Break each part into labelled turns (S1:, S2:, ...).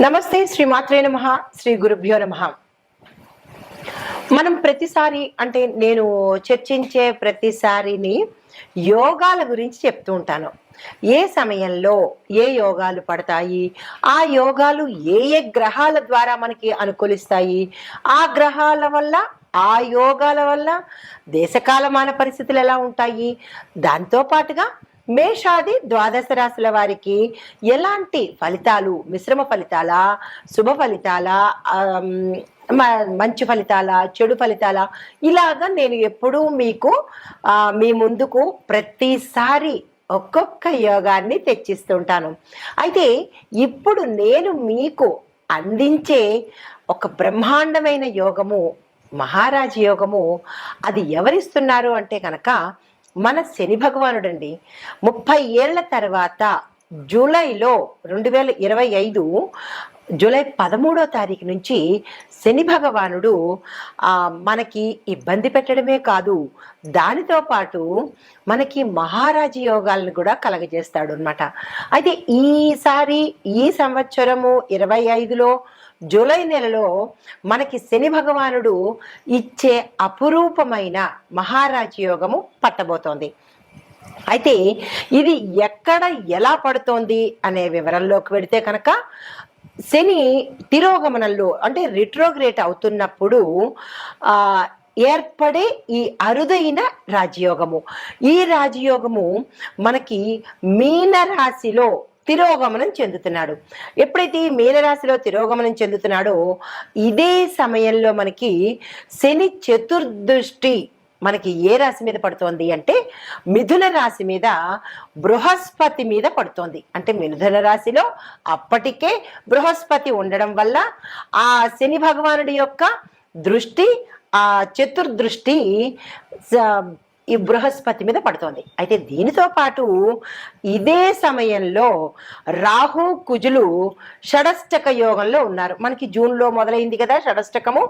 S1: నమస్తే శ్రీమాత్రే నమః శ్రీ గురుభ్యో నమః. మనం ప్రతిసారి అంటే నేను చర్చించే ప్రతిసారిని యోగాల గురించి చెప్తూ ఉంటాను. ఏ సమయంలో ఏ యోగాలు పడతాయి, ఆ యోగాలు ఏ ఏ గ్రహాల ద్వారా మనకి అనుకూలిస్తాయి, ఆ గ్రహాల వల్ల ఆ యోగాల వల్ల దేశకాలమాన పరిస్థితులు ఎలా ఉంటాయి, దాంతో పాటుగా మేషాది ద్వాదశ రాశుల వారికి ఎలాంటి ఫలితాలు, మిశ్రమ ఫలితాలా, శుభ ఫలితాలా, మంచి ఫలితాలా, చెడు ఫలితాలా, ఇలాగా నేను ఎప్పుడూ మీకు మీ ముందుకు ప్రతిసారి ఒక్కొక్క యోగాన్ని తెచ్చిస్తుంటాను. అయితే ఇప్పుడు నేను మీకు అందించే ఒక బ్రహ్మాండమైన యోగము, మహారాజ యోగము, అది ఎవరిస్తున్నారు అంటే కనుక మన శని భగవానుడండి. 30 ఏళ్ల తర్వాత జూలైలో 2025 జూలై 13వ తారీఖు నుంచి శని భగవానుడు మనకి ఇబ్బంది పెట్టడమే కాదు, దానితో పాటు మనకి మహారాజ యోగాలను కూడా కలగజేస్తాడు అనమాట. అయితే ఈసారి ఈ సంవత్సరము 25లో జూలై నెలలో మనకి శని భగవానుడు ఇచ్చే అపురూపమైన మహారాజ యోగము పట్టబోతోంది. అయితే ఇది ఎక్కడ ఎలా పడుతోంది అనే వివరంలోకి వెడితే కనుక, శని తిరోగమనంలో అంటే రిట్రోగ్రేట్ అవుతున్నప్పుడు ఏర్పడే ఈ అరుదైన రాజయోగము, ఈ రాజయోగము మనకి మీన రాశిలో తిరోగమనం చెందుతున్నాడు. ఎప్పుడైతే మీనరాశిలో తిరోగమనం చెందుతున్నాడో ఇదే సమయంలో మనకి శని చతుర్దృష్టి మనకి ఏ రాశి మీద పడుతోంది అంటే మిథున రాశి మీద, బృహస్పతి మీద పడుతోంది. అంటే మిథున రాశిలో అప్పటికే బృహస్పతి ఉండడం వల్ల ఆ శని భగవానుడి యొక్క దృష్టి, ఆ చతుర్దృష్టి ఈ బృహస్పతి మీద పడుతోంది. అయితే దీనితో పాటు ఇదే సమయంలో రాహు కుజులు షడష్టక యోగంలో ఉన్నారు. మనకి జూన్లో మొదలైంది కదా షడష్టకము,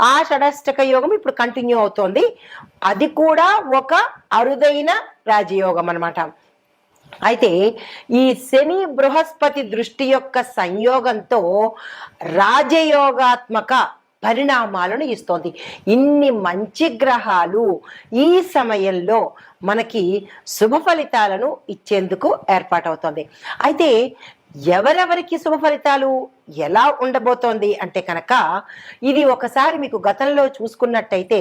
S1: ఆ షడష్టక యోగం ఇప్పుడు కంటిన్యూ అవుతోంది. అది కూడా ఒక అరుదైన రాజయోగం అన్నమాట. అయితే ఈ శని బృహస్పతి దృష్టి యొక్క సంయోగంతో రాజయోగాత్మక పరిణామాలను ఇస్తోంది. ఇన్ని మంచి గ్రహాలు ఈ సమయంలో మనకి శుభ ఫలితాలను ఇచ్చేందుకు ఏర్పాటవుతోంది. అయితే ఎవరెవరికి శుభ ఫలితాలు ఎలా ఉండబోతోంది అంటే కనుక, ఇది ఒకసారి మీకు గతంలో చూసుకున్నట్టయితే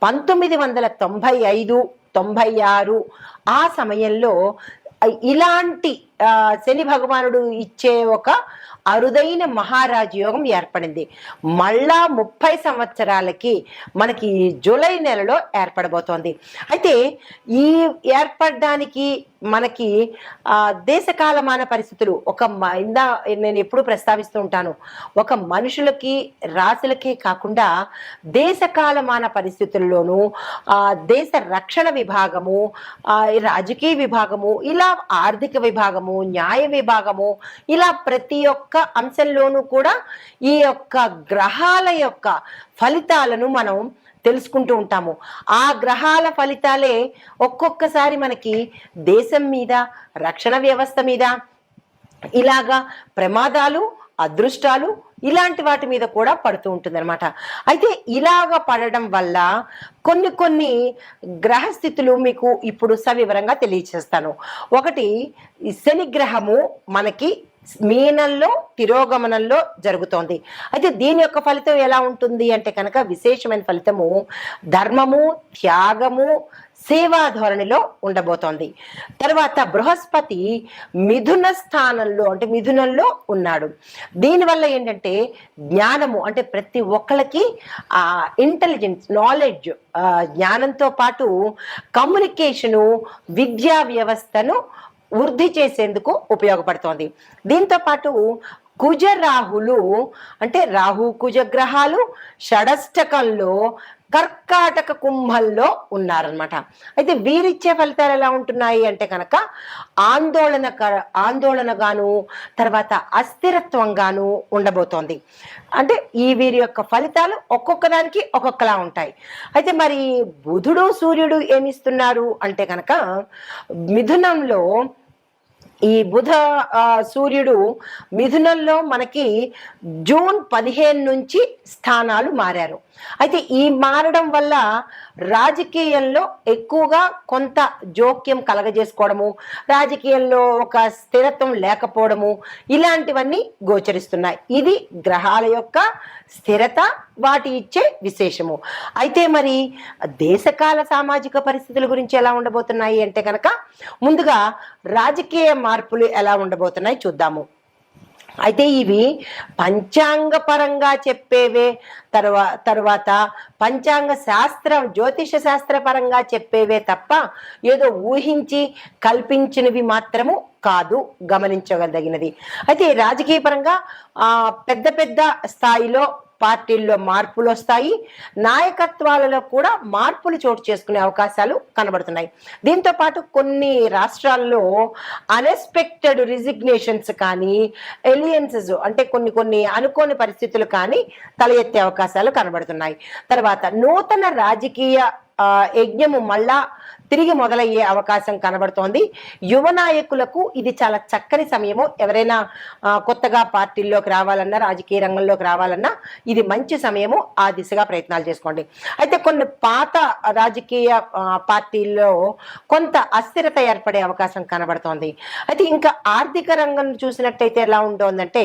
S1: 1995, 96 ఆ సమయంలో ఇలాంటి శని భగవానుడు ఇచ్చే ఒక అరుదైన మహారాజ యోగం ఏర్పడింది. మళ్ళా 30 సంవత్సరాలకి మనకి జూలై నెలలో ఏర్పడబోతోంది. అయితే ఈ ఏర్పడడానికి మనకి దేశకాలమాన పరిస్థితులు నేను ఎప్పుడు ప్రస్తావిస్తూ ఉంటాను, ఒక మనుషులకి రాశులకే కాకుండా దేశకాలమాన పరిస్థితుల్లోనూ దేశ రక్షణ విభాగము, రాజకీయ విభాగము, ఇలా ఆర్థిక విభాగము, న్యాయ విభాగము, ఇలా ప్రతి ఒక్క అంశంలోనూ కూడా ఈ యొక్క గ్రహాల యొక్క ఫలితాలను మనం తెలుసుకుంటూ ఉంటాము. ఆ గ్రహాల ఫలితాలే ఒక్కొక్కసారి మనకి దేశం మీద, రక్షణ వ్యవస్థ మీద ఇలాగా ప్రమాదాలు, అదృష్టాలు ఇలాంటి వాటి మీద కూడా పడుతూ ఉంటుంది అనమాట. అయితే ఇలాగ పడడం వల్ల కొన్ని గ్రహస్థితులు మీకు ఇప్పుడు సవివరంగా తెలియచేస్తాను. ఒకటి, శని గ్రహము మనకి మీనంలో తిరోగమనంలో జరుగుతోంది. అయితే దీని యొక్క ఫలితం ఎలా ఉంటుంది అంటే కనుక, విశేషమైన ఫలితము ధర్మము, త్యాగము, సేవా ధోరణిలో ఉండబోతోంది. తర్వాత బృహస్పతి మిథున స్థానంలో అంటే మిథునంలో ఉన్నాడు. దీనివల్ల ఏంటంటే జ్ఞానము, అంటే ప్రతి ఒక్కళ్ళకి ఇంటెలిజెన్స్, నాలెడ్జ్, జ్ఞానంతో పాటు కమ్యూనికేషను, విద్యా వ్యవస్థను వృద్ధి చేసేందుకు ఉపయోగపడుతోంది. దీంతో పాటు కుజ రాహులు అంటే రాహు కుజ గ్రహాలు షడష్టకంలో కర్కాటక కుంభంలో ఉన్నారనమాట. అయితే వీరిచ్చే ఫలితాలు ఎలా ఉంటున్నాయి అంటే కనుక ఆందోళనగాను, తర్వాత అస్థిరత్వంగాను ఉండబోతోంది. అంటే వీరి యొక్క ఫలితాలు ఒక్కొక్క దానికి ఒక్కొక్కలా ఉంటాయి. అయితే మరి బుధుడు, సూర్యుడు ఏమిస్తున్నారు అంటే కనుక, మిథునంలో ఈ బుధ సూర్యుడు మిథునంలో మనకి జూన్ 15 నుంచి స్థానాలు మారారు. అయితే ఈ మారడం వల్ల రాజకీయంలో ఎక్కువగా కొంత జోక్యం కలగజేసుకోవడము, రాజకీయంలో ఒక స్థిరత్వం లేకపోవడము, ఇలాంటివన్నీ గోచరిస్తున్నాయి. ఇది గ్రహాల యొక్క స్థిరత, వాటి ఇచ్చే విశేషము. అయితే మరి దేశకాల సామాజిక పరిస్థితుల గురించి ఎలా ఉండబోతున్నాయి అంటే కనుక, ముందుగా రాజకీయ మార్పులు ఎలా ఉండబోతున్నాయి చూద్దాము. అయితే ఇవి పంచాంగ పరంగా చెప్పేవే, తర్వాత పంచాంగ శాస్త్రం, జ్యోతిష శాస్త్ర పరంగా చెప్పేవే తప్ప ఏదో ఊహించి కల్పించినవి మాత్రము కాదు, గమనించగలిగినది. అయితే రాజకీయ పరంగా పెద్ద పెద్ద స్థాయిలో పార్టీల్లో మార్పులు వస్తాయి, నాయకత్వాలలో కూడా మార్పులు చోటు చేసుకునే అవకాశాలు కనబడుతున్నాయి. దీంతో పాటు కొన్ని రాష్ట్రాల్లో అన్ఎక్స్పెక్టెడ్ రిజిగ్నేషన్స్ కానీ, ఎలియన్సెస్ అంటే కొన్ని అనుకోని పరిస్థితులు కానీ తల ఎత్తే అవకాశాలు కనబడుతున్నాయి. తర్వాత నూతన రాజకీయ యజ్ఞము మళ్ళా తిరిగి మొదలయ్యే అవకాశం కనబడుతోంది. యువ నాయకులకు ఇది చాలా చక్కని సమయము. ఎవరైనా కొత్తగా పార్టీల్లోకి రావాలన్నా, రాజకీయ రంగంలోకి రావాలన్నా ఇది మంచి సమయము. ఆ దిశగా ప్రయత్నాలు చేసుకోండి. అయితే కొన్ని పాత రాజకీయ పార్టీల్లో కొంత అస్థిరత ఏర్పడే అవకాశం కనబడుతోంది. అయితే ఇంకా ఆర్థిక రంగం చూసినట్టయితే ఎలా ఉంటుందంటే,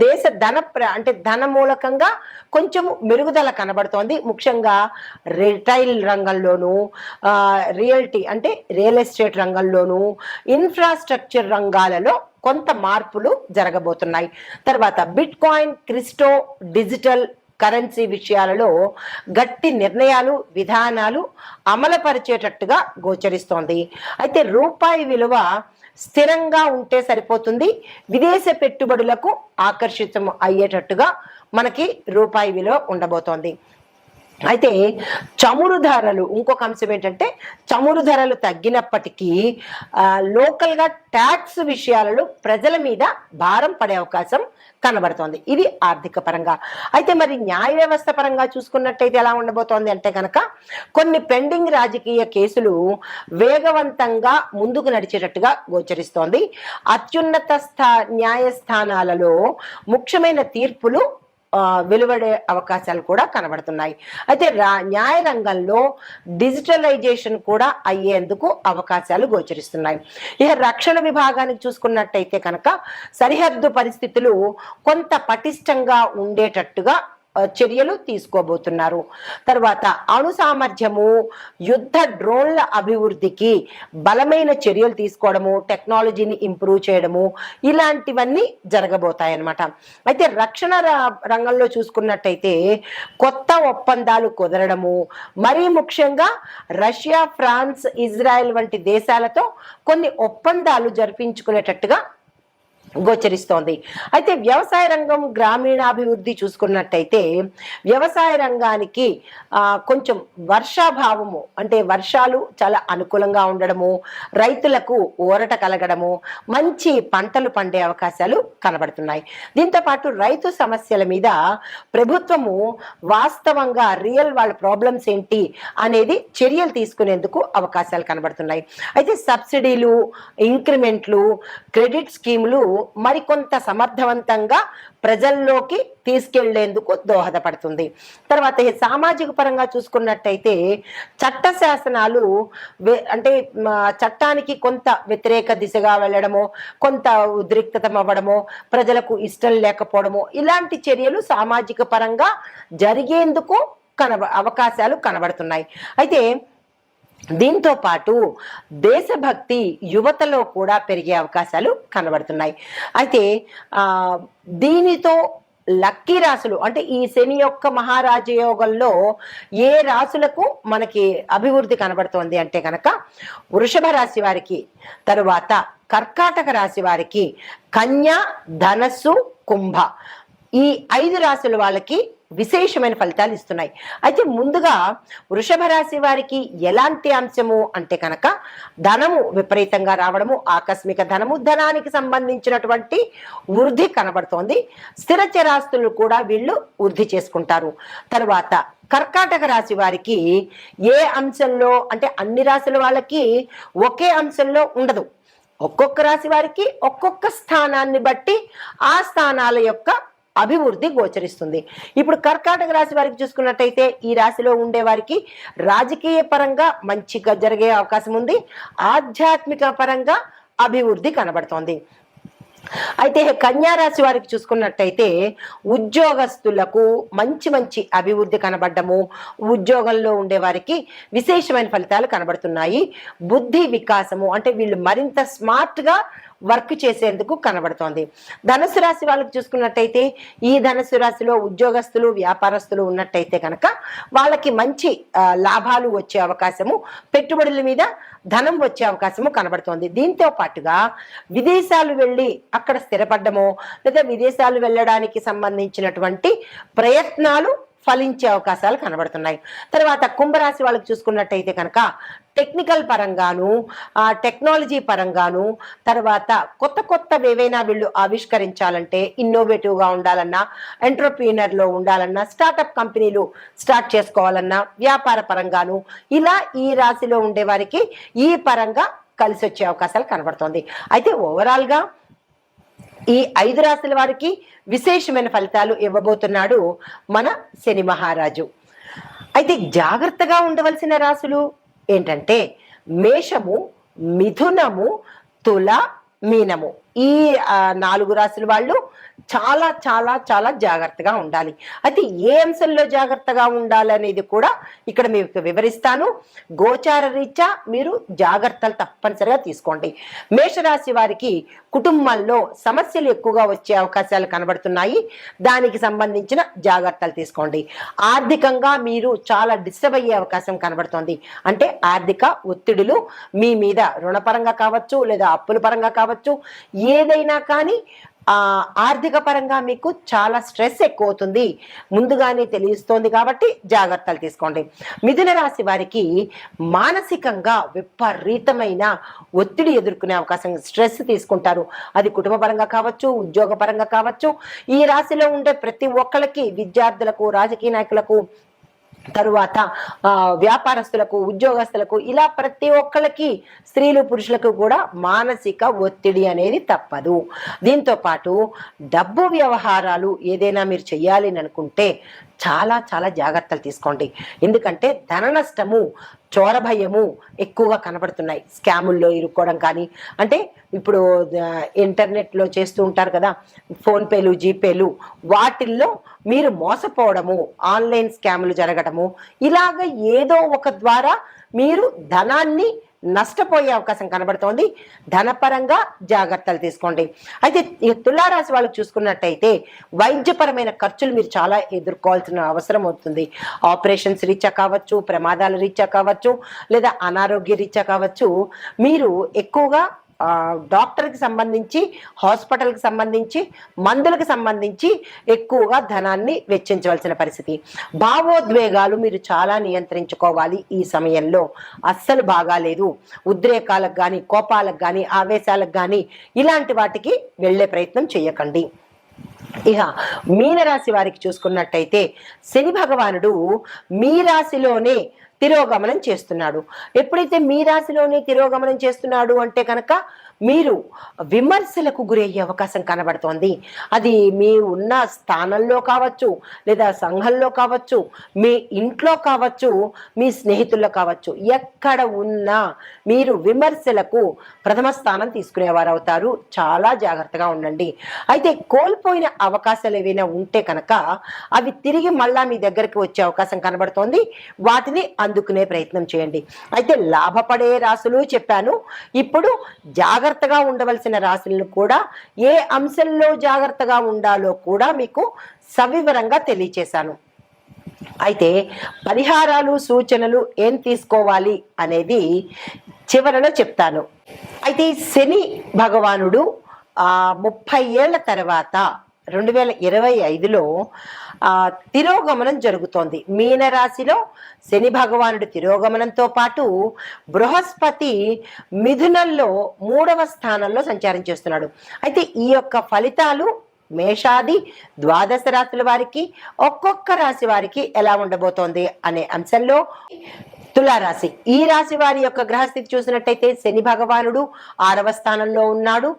S1: దేశ ధన మూలకంగా కొంచెం మెరుగుదల కనబడుతోంది. ముఖ్యంగా రిటైల్ రంగంలోనూ, రియల్టీ అంటే రియల్ ఎస్టేట్ రంగంలోనూ, ఇన్ఫ్రాస్ట్రక్చర్ రంగాలలో కొంత మార్పులు జరగబోతున్నాయి. తర్వాత bit coin, crypto, digital currency విషయాలలో గట్టి నిర్ణయాలు, విధానాలు అమలుపరిచేటట్టుగా గోచరిస్తోంది. అయితే రూపాయి విలువ స్థిరంగా ఉంటే సరిపోతుంది. విదేశ పెట్టుబడులకు ఆకర్షితం అయ్యేటట్టుగా మనకి రూపాయి విలువ ఉండబోతోంది. అయితే చమురు ధరలు, ఇంకొక అంశం ఏంటంటే, చమురు ధరలు తగ్గినప్పటికీ లోకల్గా ట్యాక్స్ విషయాలలో ప్రజల మీద భారం పడే అవకాశం కనబడుతోంది. ఇది ఆర్థిక పరంగా. అయితే మరి న్యాయ వ్యవస్థ పరంగా చూసుకున్నట్టయితే ఎలా ఉండబోతోంది అంటే కనుక, కొన్ని పెండింగ్ రాజకీయ కేసులు వేగవంతంగా ముందుకు నడిచేటట్టుగా గోచరిస్తోంది. అత్యున్నత న్యాయస్థానాలలో ముఖ్యమైన తీర్పులు వెలువడే అవకాశాలు కూడా కనబడుతున్నాయి. అయితే న్యాయ రంగంలో డిజిటలైజేషన్ కూడా అయ్యేందుకు అవకాశాలు గోచరిస్తున్నాయి. ఇక రక్షణ విభాగానికి చూసుకున్నట్టయితే కనుక, సరిహద్దు పరిస్థితులు కొంత పటిష్టంగా ఉండేటట్టుగా చర్యలు తీసుకోబోతున్నారు. తర్వాత అణు సామర్థ్యము, యుద్ధ డ్రోన్ల అభివృద్ధికి బలమైన చర్యలు తీసుకోవడము, టెక్నాలజీని ఇంప్రూవ్ చేయడము, ఇలాంటివన్నీ జరగబోతాయి అన్నమాట. అయితే రక్షణ రంగంలో చూసుకున్నట్టయితే కొత్త ఒప్పందాలు కుదరడము, మరీ ముఖ్యంగా రష్యా, ఫ్రాన్స్, ఇజ్రాయెల్ వంటి దేశాలతో కొన్ని ఒప్పందాలు జరిపించుకునేటట్టుగా గోచరిస్తోంది. అయితే వ్యవసాయ రంగం, గ్రామీణాభివృద్ధి చూసుకున్నట్టయితే వ్యవసాయ రంగానికి కొంచెం వర్షాభావము, అంటే వర్షాలు చాలా అనుకూలంగా ఉండడము, రైతులకు ఊరట కలగడము, మంచి పంటలు పండే అవకాశాలు కనబడుతున్నాయి. దీంతో పాటు రైతు సమస్యల మీద ప్రభుత్వము వాస్తవంగా వాళ్ళ ప్రాబ్లమ్స్ ఏంటి అనేది చర్యలు తీసుకునేందుకు అవకాశాలు కనబడుతున్నాయి. అయితే సబ్సిడీలు, ఇంక్రిమెంట్లు, క్రెడిట్ స్కీములు మరికొంత సమర్థవంతంగా ప్రజల్లోకి తీసుకెళ్లేందుకు దోహదపడుతుంది. తర్వాత సామాజిక పరంగా చూసుకున్నట్టయితే చట్ట శాసనాలు అంటే చట్టానికి కొంత వ్యతిరేక దిశగా వెళ్ళడము, కొంత ఉద్రిక్తత అవ్వడము, ప్రజలకు ఇష్టం లేకపోవడము, ఇలాంటి చర్యలు సామాజిక పరంగా జరిగేందుకు అవకాశాలు కనబడుతున్నాయి. అయితే దీంతో పాటు దేశభక్తి యువతలో కూడా పెరిగే అవకాశాలు కనబడుతున్నాయి. అయితే దీనితో లక్కీ రాశులు అంటే ఈ శని యొక్క మహారాజయోగంలో ఏ రాశులకు మనకి అభివృద్ధి కనబడుతోంది అంటే కనుక, వృషభ రాశి వారికి, తరువాత కర్కాటక రాశి వారికి, కన్యా, ధనస్సు, కుంభ, ఈ 5 రాశుల వాళ్ళకి విశేషమైన ఫలితాలు ఇస్తున్నాయి. అయితే ముందుగా వృషభ రాశి వారికి ఎలాంటి అంశము అంటే కనుక, ధనము విపరీతంగా రావడము, ఆకస్మిక ధనము, ధనానికి సంబంధించినటువంటి వృద్ధి కనబడుతోంది. స్థిర చరాస్తులు కూడా వీళ్ళు వృద్ధి చేసుకుంటారు. తర్వాత కర్కాటక రాశి వారికి ఏ అంశంలో అంటే, అన్ని రాశుల వాళ్ళకి ఒకే అంశంలో ఉండదు, ఒక్కొక్క రాశి వారికి ఒక్కొక్క స్థానాన్ని బట్టి ఆ స్థానాల యొక్క అభివృద్ధి గోచరిస్తుంది. ఇప్పుడు కర్కాటక రాశి వారికి చూసుకున్నట్టయితే ఈ రాశిలో ఉండే వారికి రాజకీయ పరంగా మంచిగా జరిగే అవకాశం ఉంది, ఆధ్యాత్మిక పరంగా అభివృద్ధి కనబడుతోంది. అయితే కన్యా రాశి వారికి చూసుకున్నట్టయితే ఉద్యోగస్తులకు మంచి మంచి అభివృద్ధి కనబడము, ఉద్యోగంలో ఉండే వారికి విశేషమైన ఫలితాలు కనబడుతున్నాయి. బుద్ధి వికాసము అంటే వీళ్ళు మరింత స్మార్ట్గా వర్క్ చేసేందుకు కనబడుతోంది. ధనుసు రాశి వాళ్ళకి చూసుకున్నట్టయితే ఈ ధనుసు రాశిలో ఉద్యోగస్తులు వ్యాపారస్తులు ఉన్నట్టయితే కనుక వాళ్ళకి మంచి లాభాలు వచ్చే అవకాశము, పెట్టుబడుల మీద ధనం వచ్చే అవకాశము కనబడుతోంది. దీంతో పాటుగా విదేశాలు వెళ్ళి అక్కడ స్థిరపడ్డమో లేదా విదేశాలు వెళ్ళడానికి సంబంధించినటువంటి ప్రయత్నాలు ఫలించే అవకాశాలు కనబడుతున్నాయి. తర్వాత కుంభరాశి వాళ్ళకి చూసుకున్నట్టయితే కనుక టెక్నికల్ పరంగాను టెక్నాలజీ పరంగాను తర్వాత కొత్త కొత్తవి ఏవైనా వీళ్ళు ఆవిష్కరించాలంటే ఇన్నోవేటివ్గా ఉండాలన్నా, ఎంటర్‌ప్రీనర్‌లో ఉండాలన్నా, స్టార్టప్ కంపెనీలు స్టార్ట్ చేసుకోవాలన్నా, వ్యాపార పరంగాను ఇలా ఈ రాశిలో ఉండే వారికి ఈ పరంగా కలిసి వచ్చే అవకాశాలు కనబడుతోంది. అయితే ఓవరాల్గా ఈ 5 రాశుల వారికి విశేషమైన ఫలితాలు ఇవ్వబోతున్నాడు మన శని మహారాజు. అయితే జాగ్రత్తగా ఉండవలసిన రాశులు ఏంటంటే మేషము, మిథునము, తుల, మీనము. ఈ 4 రాశుల వాళ్ళు చాలా చాలా చాలా జాగ్రత్తగా ఉండాలి. అయితే ఏ అంశంలో జాగ్రత్తగా ఉండాలనేది కూడా ఇక్కడ మీకు వివరిస్తాను. గోచార రీత్యా మీరు జాగ్రత్తలు తప్పనిసరిగా తీసుకోండి. మేషరాశి వారికి కుటుంబంలో సమస్యలు ఎక్కువగా వచ్చే అవకాశాలు కనబడుతున్నాయి, దానికి సంబంధించిన జాగ్రత్తలు తీసుకోండి. ఆర్థికంగా మీరు చాలా డిస్టర్బ్ అయ్యే అవకాశం కనబడుతోంది. అంటే ఆర్థిక ఒత్తిడులు మీ మీద రుణపరంగా కావచ్చు లేదా అప్పుల పరంగా కావచ్చు, ఏదైనా కానీ ఆర్థిక పరంగా మీకు చాలా స్ట్రెస్ ఎక్కువ అవుతుంది, ముందుగానే తెలుస్తోంది కాబట్టి జాగ్రత్తలు తీసుకోండి. మిథున రాశి వారికి మానసికంగా విపరీతమైన ఒత్తిడి ఎదుర్కొనే అవకాశం, స్ట్రెస్ తీసుకుంటారు. అది కుటుంబ పరంగా కావచ్చు, ఉద్యోగ పరంగా కావచ్చు. ఈ రాశిలో ఉండే ప్రతి ఒక్కరికి, విద్యార్థులకు, రాజకీయ నాయకులకు, తరువాత వ్యాపారస్తులకు, ఉద్యోగస్తులకు, ఇలా ప్రతి ఒక్కళ్ళకి, స్త్రీలు పురుషులకు కూడా మానసిక ఒత్తిడి అనేది తప్పదు. దీంతో పాటు డబ్బు వ్యవహారాలు ఏదైనా మీరు చెయ్యాలి అనుకుంటే చాలా చాలా జాగ్రత్తలు తీసుకోండి. ఎందుకంటే ధన నష్టము, చోర భయము ఎక్కువగా కనబడుతున్నాయి. స్కాముల్లో ఇరుక్కోవడం కానీ, అంటే ఇప్పుడు ఇంటర్నెట్లో చేస్తూ ఉంటారు కదా ఫోన్పేలు, జీపేలు, వాటిల్లో మీరు మోసపోవడము, ఆన్లైన్ స్కాములు జరగడము, ఇలాగ ఏదో ఒక ద్వారా మీరు ధనాన్ని నష్టపోయే అవకాశం కనబడుతోంది. ధనపరంగా జాగ్రత్తలు తీసుకోండి. అయితే తులారాశి వాళ్ళకి చూసుకున్నట్టయితే వైద్యపరమైన ఖర్చులు మీరు చాలా ఎదుర్కోవాల్సిన అవసరం అవుతుంది. ఆపరేషన్స్ రీత్యా కావచ్చు, ప్రమాదాల రీత్యా కావచ్చు, లేదా అనారోగ్య రీత్యా కావచ్చు, మీరు ఎక్కువగా డాక్టర్కి సంబంధించి, హాస్పిటల్కి సంబంధించి, మందులకు సంబంధించి ఎక్కువగా ధనాన్ని వెచ్చించవలసిన పరిస్థితి. భావోద్వేగాలు మీరు చాలా నియంత్రించుకోవాలి. ఈ సమయంలో అస్సలు బాగాలేదు. ఉద్రేకాలకు కానీ, కోపాలకు కానీ, ఆవేశాలకు కానీ ఇలాంటి వాటికి వెళ్ళే ప్రయత్నం చేయకండి. ఇక మీనరాశి వారికి చూసుకున్నట్టయితే శని భగవానుడు మీ రాశిలోనే తిరోగమనం చేస్తున్నాడు. ఎప్పుడైతే మీ రాశిలోనే తిరోగమనం చేస్తున్నాడు అంటే కనుక మీరు విమర్శలకు గురయ్యే అవకాశం కనబడుతోంది. అది మీ ఉన్న స్థానంలో కావచ్చు, లేదా సంఘంలో కావచ్చు, మీ ఇంట్లో కావచ్చు, మీ స్నేహితుల్లో కావచ్చు, ఎక్కడ ఉన్నా మీరు విమర్శలకు ప్రథమ స్థానం తీసుకునేవారు అవుతారు. చాలా జాగ్రత్తగా ఉండండి. అయితే కోల్పోయిన అవకాశాలు ఏవైనా ఉంటే కనుక అవి తిరిగి మళ్ళా మీ దగ్గరికి వచ్చే అవకాశం కనబడుతోంది. వాటిని అందుకునే ప్రయత్నం చేయండి. అయితే లాభపడే రాశులు చెప్పాను. ఇప్పుడు జాగ్రత్తగా ఉండవలసిన రాశులను కూడా, ఏ అంశంలో జాగ్రత్తగా ఉండాలో కూడా మీకు సవివరంగా తెలియచేశాను. అయితే పరిహారాలు, సూచనలు ఏం తీసుకోవాలి అనేది చివరలో చెప్తాను. అయితే శని భగవానుడు 30 ఏళ్ల తర్వాత 2025లో తిరోగమనం జరుగుతోంది. మీనరాశిలో శని భగవానుడు తిరోగమనంతో పాటు బృహస్పతి మిథునంలో 3వ స్థానంలో సంచారం చేస్తున్నాడు. అయితే ఈ యొక్క ఫలితాలు మేషాది ద్వాదశ రాశుల వారికి, ఒక్కొక్క రాశి వారికి ఎలా ఉండబోతోంది అనే అంశంలో తులారాశి, ఈ రాశి వారి యొక్క గ్రహస్థితి చూసినట్టయితే శని భగవానుడు 6వ స్థానంలో ఉన్నాడు,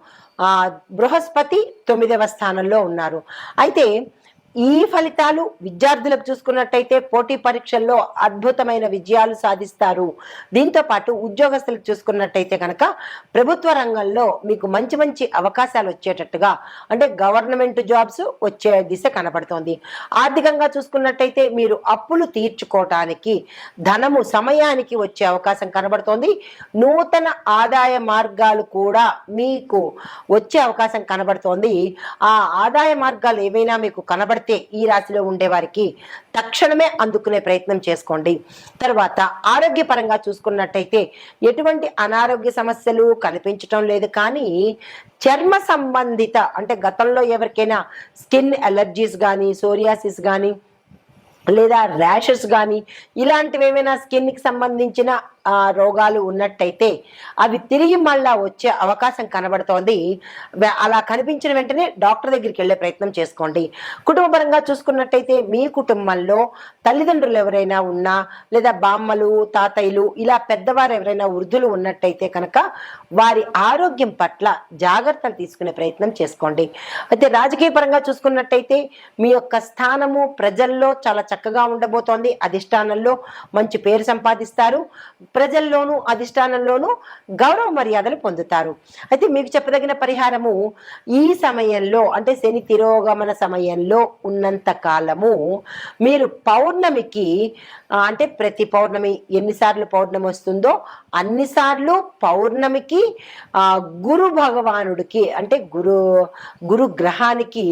S1: బృహస్పతి 9వ స్థానంలో ఉన్నారు. అయితే ఈ ఫలితాలు విద్యార్థులకు చూసుకున్నట్టయితే పోటీ పరీక్షల్లో అద్భుతమైన విజయాలు సాధిస్తారు. దీంతో పాటు ఉద్యోగస్తులకు చూసుకున్నట్టయితే కనుక ప్రభుత్వ రంగంలో మీకు మంచి మంచి అవకాశాలు వచ్చేటట్టుగా, అంటే గవర్నమెంట్ జాబ్స్ వచ్చే దిశ కనబడుతోంది. ఆర్థికంగా చూసుకున్నట్టయితే మీరు అప్పులు తీర్చుకోవటానికి ధనము సమయానికి వచ్చే అవకాశం కనబడుతోంది. నూతన ఆదాయ మార్గాలు కూడా మీకు వచ్చే అవకాశం కనబడుతోంది. ఆ ఆదాయ మార్గాలు ఏవైనా మీకు కనబడితే ఈ రాశిలో ఉండే వారికి తక్షణమే అందుకునే ప్రయత్నం చేసుకోండి. తర్వాత ఆరోగ్యపరంగా చూసుకున్నట్టయితే ఎటువంటి అనారోగ్య సమస్యలు కనిపించటం లేదు, కానీ చర్మ సంబంధిత, అంటే గతంలో ఎవరికైనా స్కిన్ అలర్జీస్ కానీ, సోరియాసిస్ కానీ, లేదా ర్యాషెస్ కానీ, ఇలాంటివి ఏమైనా స్కిన్కి సంబంధించిన రోగాలు ఉన్నట్టయితే అవి తిరిగి మళ్ళా వచ్చే అవకాశం కనబడుతోంది. అలా కనిపించిన వెంటనే డాక్టర్ దగ్గరికి వెళ్ళే ప్రయత్నం చేసుకోండి. కుటుంబపరంగా చూసుకున్నట్టయితే మీ కుటుంబంలో తల్లిదండ్రులు ఎవరైనా ఉన్నా, లేదా బామ్మలు, తాతయ్యలు, ఇలా పెద్దవారు ఎవరైనా వృద్ధులు ఉన్నట్టయితే కనుక వారి ఆరోగ్యం పట్ల జాగ్రత్తలు తీసుకునే ప్రయత్నం చేసుకోండి. అయితే రాజకీయ పరంగా చూసుకున్నట్టయితే మీ యొక్క స్థానము ప్రజల్లో చాలా చక్కగా ఉండబోతోంది. అధిష్టానంలో మంచి పేరు సంపాదిస్తారు, ప్రజల్లోనూ అధిష్టానంలోనూ గౌరవ మర్యాదలు పొందుతారు. అయితే మీకు చెప్పదగిన పరిహారము, ఈ సమయంలో అంటే శని తిరోగమన సమయంలో ఉన్నంత కాలము మీరు పౌర్ణమికి, అంటే ప్రతి పౌర్ణమి ఎన్నిసార్లు పౌర్ణమి వస్తుందో అన్నిసార్లు పౌర్ణమికి గురు భగవానుడికి, అంటే గురు గ్రహానికి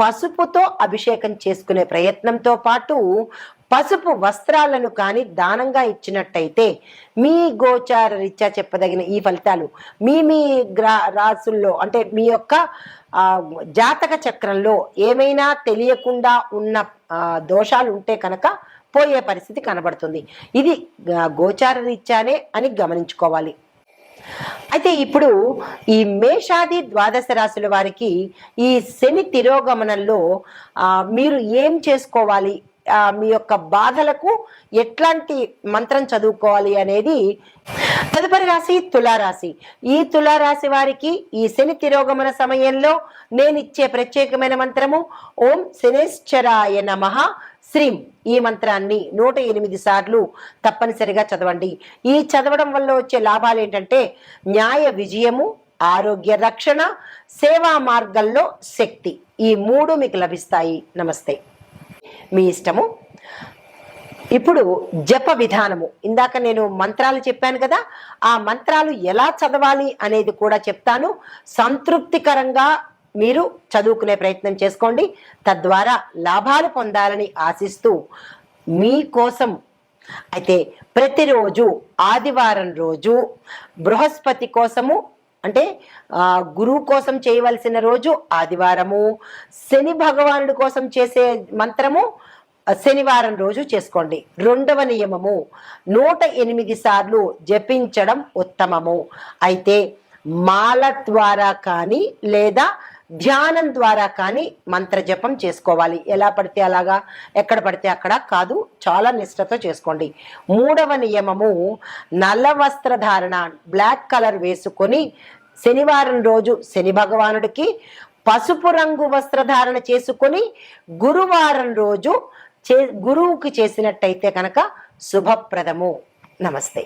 S1: పసుపుతో అభిషేకం చేసుకునే ప్రయత్నంతో పాటు పసుపు వస్త్రాలను కానీ దానంగా ఇచ్చినట్టయితే మీ గోచార రీత్యా చెప్పదగిన ఈ ఫలితాలు మీ రాసుల్లో, అంటే మీ యొక్క జాతక చక్రంలో ఏమైనా తెలియకుండా ఉన్న దోషాలు ఉంటే కనుక పోయే పరిస్థితి కనబడుతుంది. ఇది గోచార రీత్యానే అని గమనించుకోవాలి. అయితే ఇప్పుడు ఈ మేషాది ద్వాదశ రాశుల వారికి ఈ శని తిరోగమనంలో మీరు ఏం చేసుకోవాలి, మీ యొక్క బాధలకు ఎట్లాంటి మంత్రం చదువుకోవాలి అనేది తదుపరి రాశి తులారాశి. ఈ తులారాశి వారికి ఈ శని తిరోగమన సమయంలో నేను ఇచ్చే ప్రత్యేకమైన మంత్రము ఓం శనేశ్వరాయ నమః శ్రీం. ఈ మంత్రాన్ని 108 సార్లు తప్పనిసరిగా చదవండి. ఈ చదవడం వల్ల వచ్చే లాభాలు ఏంటంటే న్యాయ విజయము, ఆరోగ్య రక్షణ, సేవా మార్గంలో శక్తి, ఈ 3 మీకు లభిస్తాయి. నమస్తే. మీ ఇష్టము. ఇప్పుడు జప విధానము, ఇందాక నేను మంత్రాలు చెప్పాను కదా, ఆ మంత్రాలు ఎలా చదవాలి అనేది కూడా చెప్తాను. సంతృప్తికరంగా మీరు చదువుకునే ప్రయత్నం చేసుకోండి. తద్వారా లాభాలు పొందాలని ఆశిస్తూ మీకోసం అయితే ప్రతిరోజు ఆదివారం రోజు బృహస్పతి కోసము, అంటే గురువు కోసం చేయవలసిన రోజు ఆదివారము, శని భగవానుడి కోసం చేసే మంత్రము శనివారం రోజు చేసుకోండి. 2వ నియమము 108 సార్లు జపించడం ఉత్తమము. అయితే మాల ద్వారా కానీ లేదా ధ్యానం ద్వారా కానీ మంత్ర జపం చేసుకోవాలి. ఎలా పడితే అలాగా, ఎక్కడ పడితే అక్కడ కాదు, చాలా నిష్ఠతో చేసుకోండి. 3వ నియమము నల్ల వస్త్రధారణ, బ్లాక్ కలర్ వేసుకొని శనివారం రోజు శని భగవానుడికి, పసుపు రంగు వస్త్రధారణ చేసుకొని గురువారం రోజు గురువుకి చేసినట్టయితే కనుక శుభప్రదము. నమస్తే.